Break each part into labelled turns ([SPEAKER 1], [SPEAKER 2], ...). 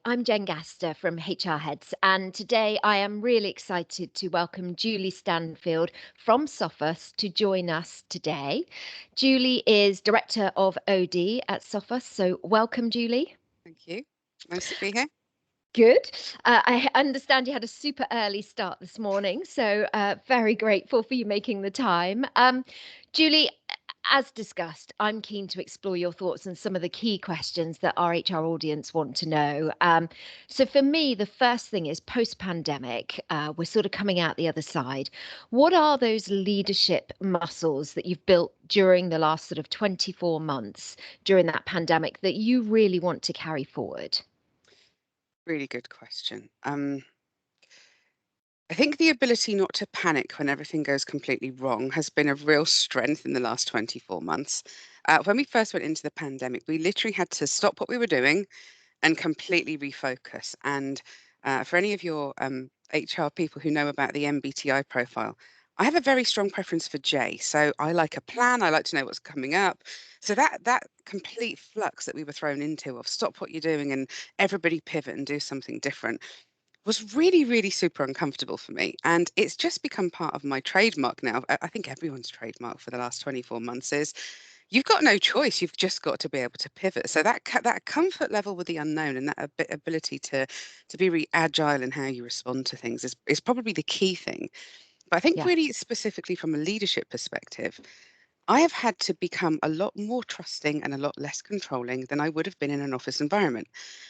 [SPEAKER 1] I'm Jen Gaster from HR Heads, and today I am really excited to welcome Julie Standfield from Sophos to join us today. Julie is Director of OD at Sophos, so welcome, Julie.
[SPEAKER 2] Thank you. Nice to be here.
[SPEAKER 1] Good. I understand you had a super early start this morning, so very grateful for you making the time. Julie, as discussed, I'm keen to explore your thoughts on some of the key questions that our HR audience want to know. So, for me, the first thing is post-pandemic, we're sort of coming out the other side. What are those leadership muscles that you've built during the last sort of 24 months during that pandemic that you really want to carry forward?
[SPEAKER 2] Really good question. I think the ability not to panic when everything goes completely wrong has been a real strength in the last 24 months. When we first went into the pandemic, we literally had to stop what we were doing and completely refocus. And for any of your HR people who know about the MBTI profile, I have a very strong preference for J. So I like a plan. I like to know what's coming up. So that complete flux that we were thrown into of stop what you're doing and everybody pivot and do something different was really, really super uncomfortable for me. And it's just become part of my trademark now. I think everyone's trademark for the last 24 months is you've got no choice. You've just got to be able to pivot. So that comfort level with the unknown and that ability to be really agile in how you respond to things is probably the key thing. But I think
[SPEAKER 1] Yeah.
[SPEAKER 2] really specifically from a leadership perspective, I have had to become a lot more trusting and a lot less controlling than I would have been in an office environment.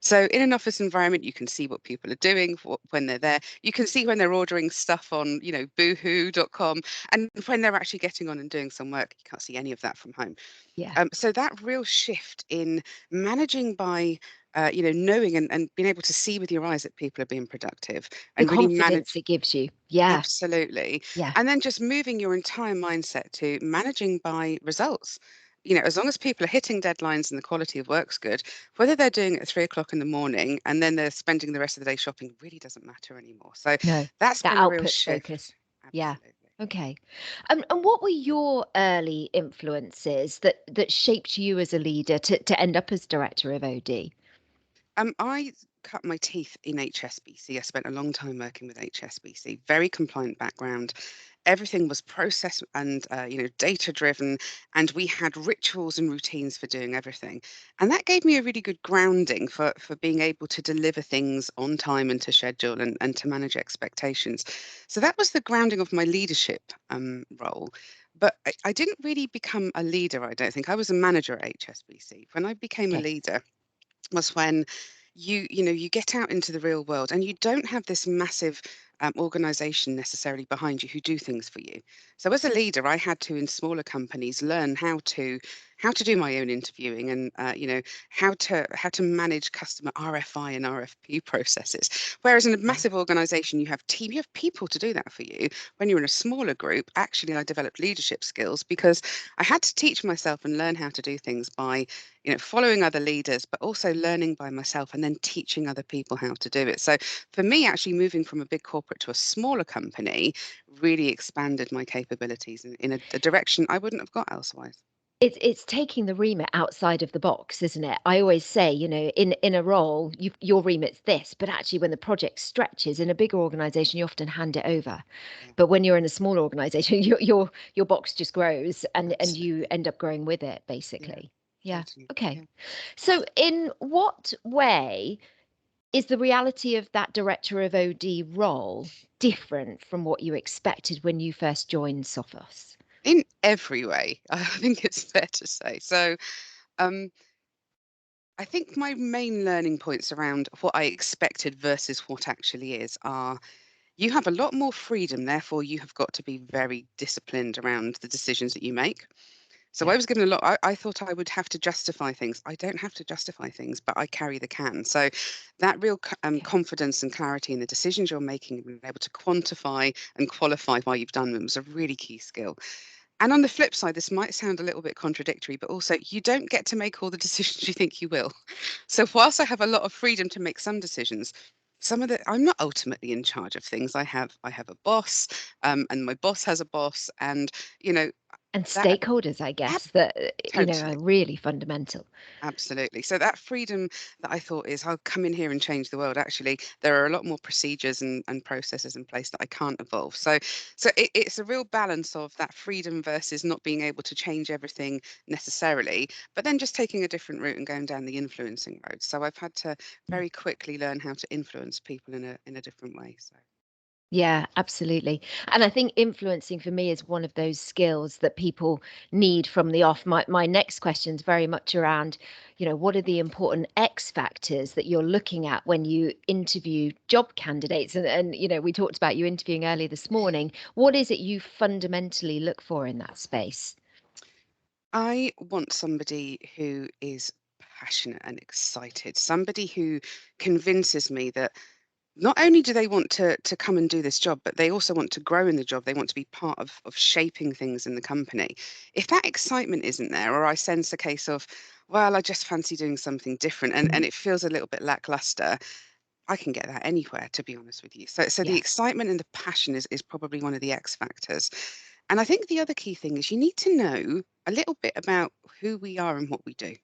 [SPEAKER 2] So, in an office environment, you can see what people are doing when they're there. You can see when they're ordering stuff on, boohoo.com. And when they're actually getting on and doing some work, you can't see any of that from home.
[SPEAKER 1] Yeah.
[SPEAKER 2] So that real shift in managing by, knowing and being able to see with your eyes that people are being productive
[SPEAKER 1] The
[SPEAKER 2] and really
[SPEAKER 1] confidence
[SPEAKER 2] manage.
[SPEAKER 1] it gives you. Yeah.
[SPEAKER 2] Absolutely.
[SPEAKER 1] Yeah.
[SPEAKER 2] And then just moving your entire mindset to managing by results. As long as people are hitting deadlines and the quality of work's good, whether they're doing it at 3 o'clock in the morning and then they're spending the rest of the day shopping really doesn't matter anymore. So
[SPEAKER 1] No,
[SPEAKER 2] that's
[SPEAKER 1] that
[SPEAKER 2] been a real
[SPEAKER 1] output
[SPEAKER 2] shift.
[SPEAKER 1] focus. Yeah.
[SPEAKER 2] Absolutely.
[SPEAKER 1] Okay. And what were your early influences that shaped you as a leader to end up as director of OD?
[SPEAKER 2] I cut my teeth in HSBC. I spent a long time working with HSBC, very compliant background. Everything was process and data driven, and we had rituals and routines for doing everything. And that gave me a really good grounding for being able to deliver things on time and to schedule and to manage expectations. So that was the grounding of my leadership role. But I didn't really become a leader, I don't think. I was a manager at HSBC. When I became a
[SPEAKER 1] Okay.
[SPEAKER 2] leader, was when you get out into the real world and you don't have this massive organization necessarily behind you who do things for you. So as a leader, I had to in smaller companies learn how to do my own interviewing and how to manage customer RFI and RFP processes. Whereas in a
[SPEAKER 1] Yeah.
[SPEAKER 2] massive organization, you have people to do that for you. When you're in a smaller group, actually I developed leadership skills because I had to teach myself and learn how to do things by following other leaders, but also learning by myself and then teaching other people how to do it. So for me, actually moving from a big corporate to a smaller company really expanded my capabilities in a direction I wouldn't have got elsewise.
[SPEAKER 1] It's taking the remit outside of the box, isn't it? I always say, in a role, your remit's this, but actually when the project stretches in a bigger organization, you often hand it over.
[SPEAKER 2] Yeah,
[SPEAKER 1] But when you're in a smaller organization, your box just grows and you
[SPEAKER 2] absolutely.
[SPEAKER 1] end up growing with it,
[SPEAKER 2] Yeah,
[SPEAKER 1] basically. Yeah.
[SPEAKER 2] totally.
[SPEAKER 1] Okay.
[SPEAKER 2] Yeah.
[SPEAKER 1] So in what way is the reality of that director of OD role different from what you expected when you first joined Sophos?
[SPEAKER 2] In every way, I think it's fair to say. So um, I think my main learning points around what I expected versus what actually is are you have a lot more freedom, therefore you have got to be very disciplined around the decisions that you make. So
[SPEAKER 1] Yeah.
[SPEAKER 2] I was given a lot. I thought I would have to justify things. I don't have to justify things, but I carry the can. So that real
[SPEAKER 1] Okay.
[SPEAKER 2] confidence and clarity in the decisions you're making and being able to quantify and qualify why you've done them is a really key skill. And on the flip side, this might sound a little bit contradictory, but also you don't get to make all the decisions you think you will. So whilst I have a lot of freedom to make some decisions, I'm not ultimately in charge of things. I have a boss, and my boss has a boss, and you know
[SPEAKER 1] And
[SPEAKER 2] That
[SPEAKER 1] stakeholders, I
[SPEAKER 2] ab
[SPEAKER 1] guess, that, are
[SPEAKER 2] totally.
[SPEAKER 1] really fundamental.
[SPEAKER 2] Absolutely. So that freedom that I thought is, I'll come in here and change the world. Actually, there are a lot more procedures and processes in place that I can't evolve. So it's a real balance of that freedom versus not being able to change everything necessarily, but then just taking a different route and going down the influencing road. So I've had to very quickly learn how to influence people in a different way. So
[SPEAKER 1] Yeah, absolutely. And I think influencing for me is one of those skills that people need from the off. My next question is very much around, what are the important X factors that you're looking at when you interview job candidates? And we talked about you interviewing earlier this morning. What is it you fundamentally look for in that space?
[SPEAKER 2] I want somebody who is passionate and excited, somebody who convinces me that not only do they want to come and do this job, but they also want to grow in the job. They want to be part of shaping things in the company. If that excitement isn't there, or I sense a case of, well, I just fancy doing something different, and it feels a little bit lackluster, I can get that anywhere, to be honest with you. So the
[SPEAKER 1] Yeah.
[SPEAKER 2] excitement and the passion is probably one of the X factors. And I think the other key thing is you need to know a little bit about who we are and what we do.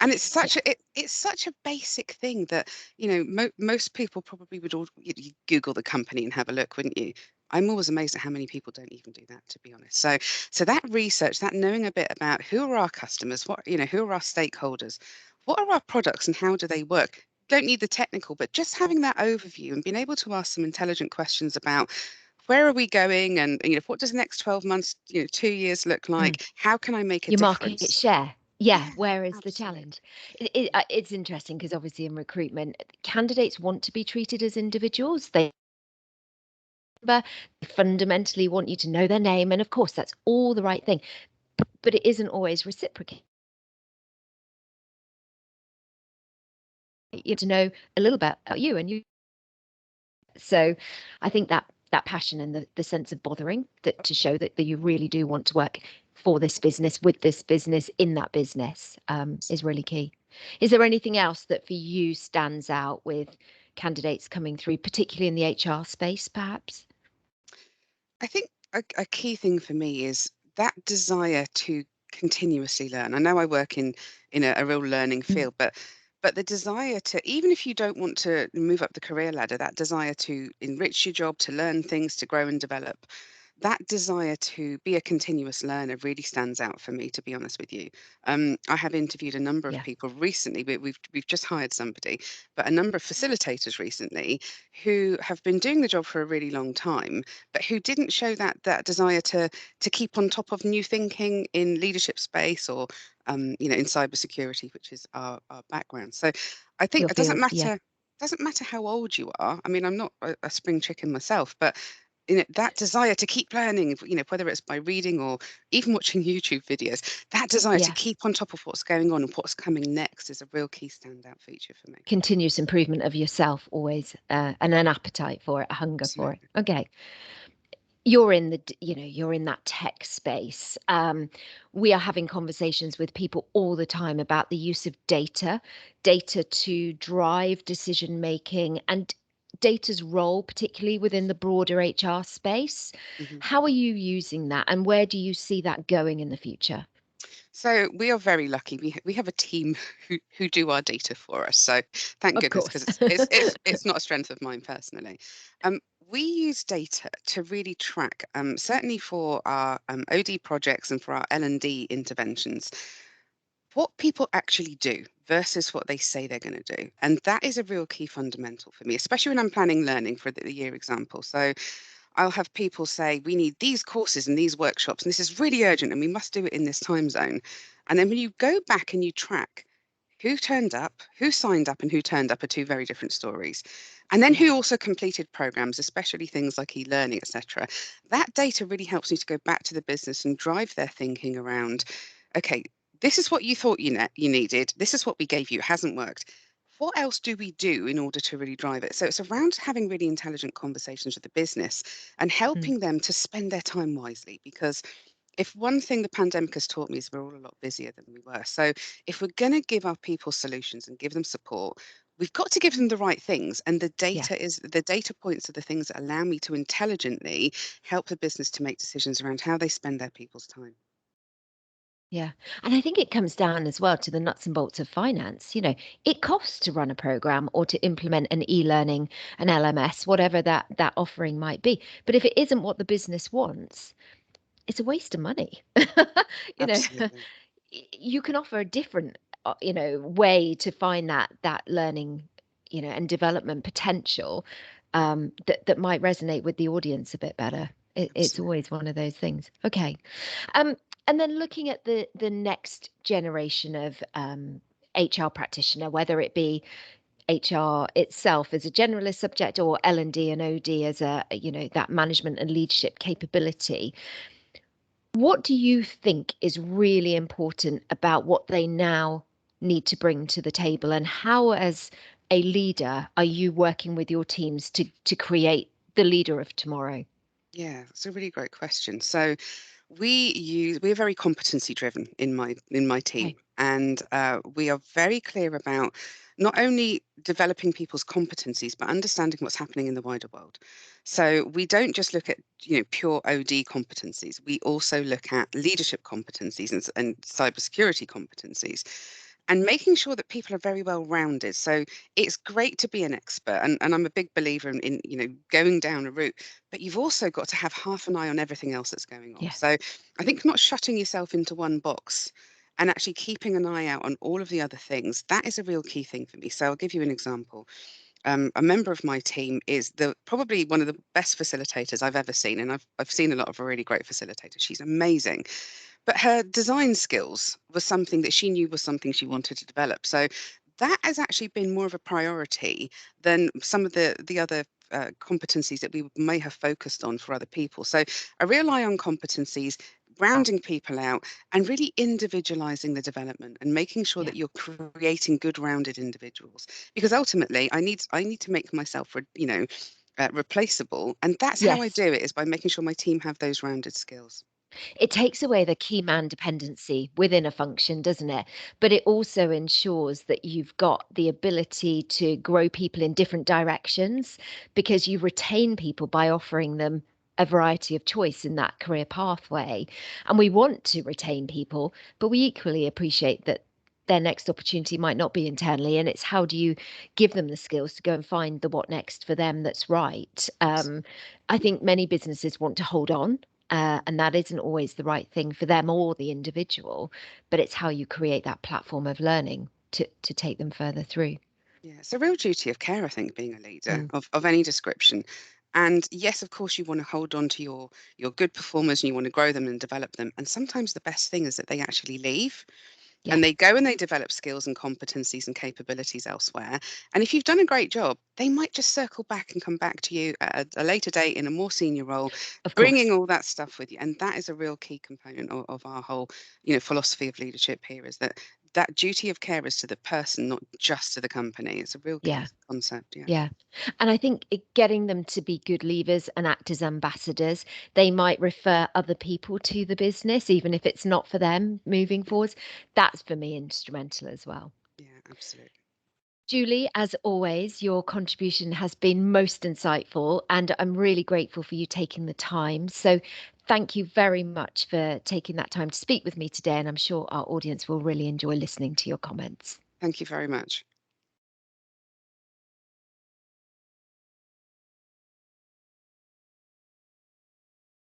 [SPEAKER 2] And
[SPEAKER 1] Yeah.
[SPEAKER 2] it's such a basic thing that most people probably would all you Google the company and have a look, wouldn't you? I'm always amazed at how many people don't even do that, to be honest. So that research, that knowing a bit about who are our customers, who are our stakeholders, what are our products and how do they work? Don't need the technical, but just having that overview and being able to ask some intelligent questions about where are we going, and what does the next 12 months, 2 years look
[SPEAKER 1] Mm.
[SPEAKER 2] like? How can I make a
[SPEAKER 1] Your market
[SPEAKER 2] difference?
[SPEAKER 1] share. Yeah,
[SPEAKER 2] Yeah,
[SPEAKER 1] where is the challenge?
[SPEAKER 2] absolutely.
[SPEAKER 1] It's interesting because obviously in recruitment, candidates want to be treated as individuals. They fundamentally want you to know their name, and of course, that's all the right thing. But it isn't always reciprocated. You have to know a little bit about you and you. So, I think that passion and the sense of bothering that to show that you really do want to work for this business, with this business, in that business, is really key. Is there anything else that for you stands out with candidates coming through, particularly in the HR space, perhaps?
[SPEAKER 2] I think a key thing for me is that desire to continuously learn. I know I work in a real learning
[SPEAKER 1] Mm.
[SPEAKER 2] field, but the desire to, even if you don't want to move up the career ladder, that desire to enrich your job, to learn things, to grow and develop, that desire to be a continuous learner really stands out for me, to be honest with you. I have interviewed a number of
[SPEAKER 1] Yeah,
[SPEAKER 2] people recently. We've just hired somebody, but a number of facilitators recently who have been doing the job for a really long time, but who didn't show that desire to keep on top of new thinking in leadership space, or in cybersecurity, which is our background. So I think
[SPEAKER 1] your
[SPEAKER 2] it doesn't
[SPEAKER 1] field. Yeah.
[SPEAKER 2] matter how old you are. I mean, I'm not a spring chicken myself, but that desire to keep learning, whether it's by reading or even watching YouTube videos, that desire to
[SPEAKER 1] Yeah.
[SPEAKER 2] keep on top of what's going on and what's coming next is a real key standout feature for me.
[SPEAKER 1] Continuous improvement of yourself always, and an appetite for it, a hunger for it.
[SPEAKER 2] Absolutely.
[SPEAKER 1] Okay. You're in you're in that tech space. We are having conversations with people all the time about the use of data to drive decision making, and data's role, particularly within the broader HR space.
[SPEAKER 2] Mhm.
[SPEAKER 1] How are you using that, and where do you see that going in the future?
[SPEAKER 2] So we are very lucky. We have a team who do our data for us. So thank
[SPEAKER 1] Of
[SPEAKER 2] goodness,
[SPEAKER 1] course.
[SPEAKER 2] because it's not a strength of mine personally. We use data to really track, certainly for our OD projects and for our L&D interventions, what people actually do versus what they say they're going to do. And that is a real key fundamental for me, especially when I'm planning learning for the year example. So I'll have people say, we need these courses and these workshops, and this is really urgent, and we must do it in this time zone. And then when you go back and you track who turned up, who signed up, and who turned up are two very different stories. And then
[SPEAKER 1] Yeah.
[SPEAKER 2] who also completed programs, especially things like e-learning, etc. That data really helps me to go back to the business and drive their thinking around, okay, this is what you thought you needed. This is what we gave you. It hasn't worked. What else do we do in order to really drive it? So it's around having really intelligent conversations with the business and
[SPEAKER 1] Mm.
[SPEAKER 2] helping them to spend their time wisely. Because if one thing the pandemic has taught me is we're all a lot busier than we were. So if we're going to give our people solutions and give them support, we've got to give them the right things. And
[SPEAKER 1] Yeah.
[SPEAKER 2] the data points are the things that allow me to intelligently help the business to make decisions around how they spend their people's time.
[SPEAKER 1] Yeah. And I think it comes down as well to the nuts and bolts of finance. It costs to run a program or to implement an e-learning, an LMS, whatever that offering might be. But if it isn't what the business wants, it's a waste of money. You know,
[SPEAKER 2] Absolutely.
[SPEAKER 1] you can offer a different, way to find that learning, and development potential, that might resonate with the audience a bit better. It's
[SPEAKER 2] Absolutely.
[SPEAKER 1] always one of those things. Okay. Um, and then looking at the next generation of HR practitioner, whether it be HR itself as a generalist subject or L&D and OD as that management and leadership capability, what do you think is really important about what they now need to bring to the table, and how, as a leader, are you working with your teams to create the leader of tomorrow?
[SPEAKER 2] Yeah, it's a really great question. So we're very competency driven in my team,
[SPEAKER 1] Okay.
[SPEAKER 2] and we are very clear about not only developing people's competencies but understanding what's happening in the wider world. So we don't just look at pure OD competencies. We also look at leadership competencies and cybersecurity competencies, and making sure that people are very well rounded. So it's great to be an expert, and I'm a big believer in going down a route, but you've also got to have half an eye on everything else that's going on.
[SPEAKER 1] Yeah.
[SPEAKER 2] So I think not shutting yourself into one box and actually keeping an eye out on all of the other things, that is a real key thing for me. So I'll give you an example. A member of my team is the probably one of the best facilitators I've ever seen, and I've seen a lot of really great facilitators. She's amazing, but her design skills was something that she knew was something she wanted to develop. So that has actually been more of a priority than some of the other competencies that we may have focused on for other people. So a real eye on competencies, rounding people out, and really individualizing the development and making sure
[SPEAKER 1] Yeah.
[SPEAKER 2] that you're creating good rounded individuals. Because ultimately, I need to make myself replaceable, and that's how I
[SPEAKER 1] Yes.
[SPEAKER 2] do it, is by making sure my team have those rounded skills.
[SPEAKER 1] It takes away the key man dependency within a function, doesn't it? But it also ensures that you've got the ability to grow people in different directions, because you retain people by offering them a variety of choice in that career pathway. And we want to retain people, but we equally appreciate that their next opportunity might not be internally. And it's, how do you give them the skills to go and find the what next for them that's right? I think many businesses want to hold on, and that isn't always the right thing for them or the individual, but it's how you create that platform of learning to take them further through.
[SPEAKER 2] Yeah, it's a real duty of care, I think, being a leader
[SPEAKER 1] Mm,
[SPEAKER 2] of any description. And yes, of course, you want to hold on to your good performers and you want to grow them and develop them. And sometimes the best thing is that they actually leave and they
[SPEAKER 1] yes,
[SPEAKER 2] go and they develop skills and competencies and capabilities elsewhere. And if you've done a great job, they might just circle back and come back to you at a later date in a more senior role,
[SPEAKER 1] of
[SPEAKER 2] bringing
[SPEAKER 1] course.
[SPEAKER 2] all that stuff with you. And that is a real key component of our whole philosophy of leadership here, is that that duty of care is to the person, not just to the company. It's a real key
[SPEAKER 1] Yeah,
[SPEAKER 2] concept. Yeah.
[SPEAKER 1] yeah. And I think getting them to be good leavers and act as ambassadors, they might refer other people to the business, even if it's not for them moving
[SPEAKER 2] Yeah.
[SPEAKER 1] forwards. That's for me instrumental as well.
[SPEAKER 2] Yeah, absolutely.
[SPEAKER 1] Julie, as always, your contribution has been most insightful, and I'm really grateful for you taking the time. So, thank you very much for taking that time to speak with me today. And I'm sure our audience will really enjoy listening to your comments.
[SPEAKER 2] Thank you very much.